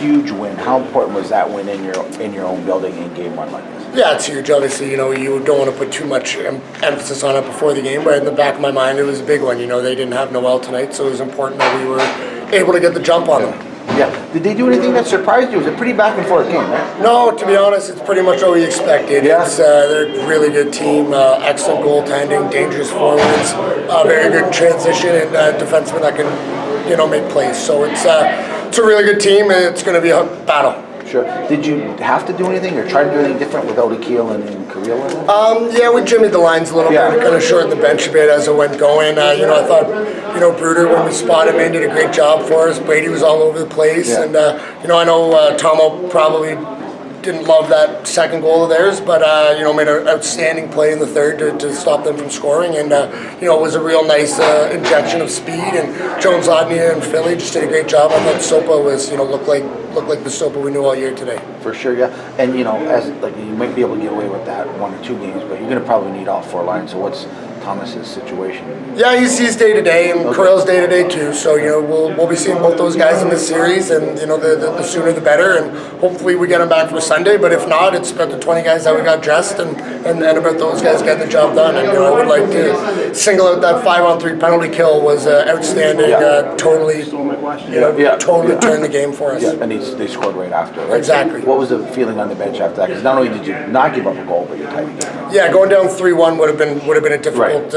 huge win. How important was that win in your own building in game one like this? Yeah, it's huge. Obviously, you don't want to put too much emphasis on it before the game, but in the back of my mind, it was a big one. They didn't have Noel tonight, so it was important that we were able to get the jump on them. Yeah. Did they do anything that surprised you? It was a pretty back and forth game, right? No, to be honest, it's pretty much what we expected. Yeah. They're a really good team, excellent goaltending, dangerous forwards, very good transition, and defensemen that can, make plays. So it's a really good team, and it's going to be a battle. Sure. Did you have to do anything or try to do anything different without Akil and Kirill? Yeah, we jimmied the lines a little bit. We kind of shortened the bench a bit as it went going. I thought, Bruder, when we spotted him, did a great job for us. Brady was all over the place. Yeah. And, I know Tomo probably didn't love that second goal of theirs, but, made an outstanding play in the third to stop them from scoring. And, it was a real nice injection of speed. And Jones, Odnia, and Philly just did a great job. I thought Sopa was, looked like the Sopa we knew all year today. For sure, yeah. And, as you might be able to get away with that 1 or 2 games, but you're going to probably need all 4 lines. So what's Thomas's situation? Yeah, he's day to day, and Carell's day to day too. So we'll be seeing both those guys in this series, and the sooner the better. And hopefully we get them back for Sunday. But if not, it's about the 20 guys that we got dressed, and about those guys getting the job done. And I would like to single out that 5-on-3 penalty kill was outstanding. Yeah. Totally, totally turned the game for us. Yeah, and they scored right after. Right? Exactly. What was the feeling on the bench after that? Because not only did you not give up a goal, but you tied the game. Yeah, going down 3-1 would have been a difficult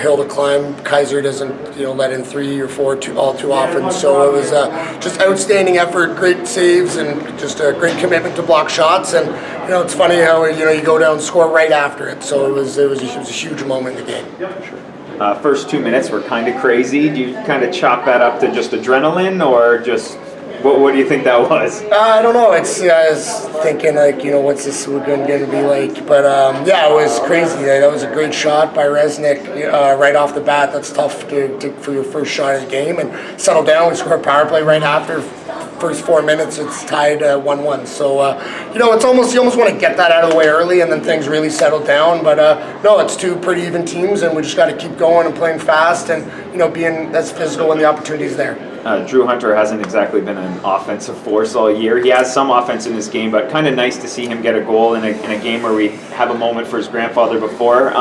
hill to climb. Kaiser doesn't let in 3 or 4 all too often, so it was just outstanding effort, great saves, and just a great commitment to block shots. And it's funny how you go down and score right after it. So it was a huge moment in the game. Sure. First 2 minutes were kind of crazy. Do you kind of chalk that up to just adrenaline, or just what do you think that was? I don't know. I was thinking what's this going to be like? But it was crazy. That was a great shot by Resnick right off the bat. That's tough for your first shot of the game, and settle down. We score a power play right after. First 4 minutes, it's tied 1-1. So it's almost you almost want to get that out of the way early, and then things really settle down. But no, it's 2 pretty even teams, and we just got to keep going and playing fast, and being as physical when the opportunity's there. Drew Hunter hasn't exactly been an offensive force all year. He has some offense in this game, but kind of nice to see him get a goal in a game where we have a moment for his grandfather before.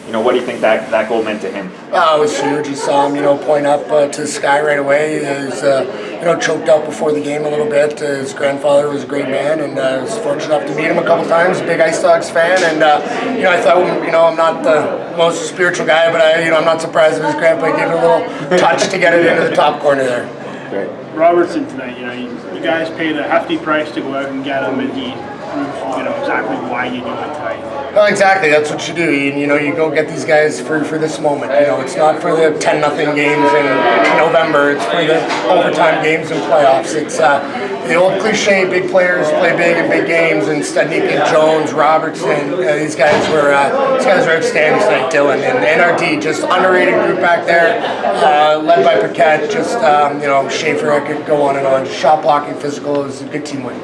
What do you think that goal meant to him? It was huge. You saw him, point up to the sky right away. He was, choked up before the game a little bit. His grandfather was a great man, and I was fortunate enough to meet him a couple times. Big IceDogs fan, and I thought, I'm not the most spiritual guy, but I'm not surprised if his grandpa gave it a little touch to get it into the top corner there. Great. Robertson tonight, you guys paid a hefty price to go out and get him, and he proved, exactly why you do it tonight. Well, exactly. That's what you do. You go get these guys for this moment. It's not for the 10-0 games in November. It's for the overtime games and playoffs. It's the old cliche: big players play big in big games. And Stadnik, Jones, Robertson, these guys were outstanding tonight. Dylan and NRD, just underrated group back there, led by Paquette. Just Schaefer. I could go on and on. Shot blocking, physical. It was a good team win.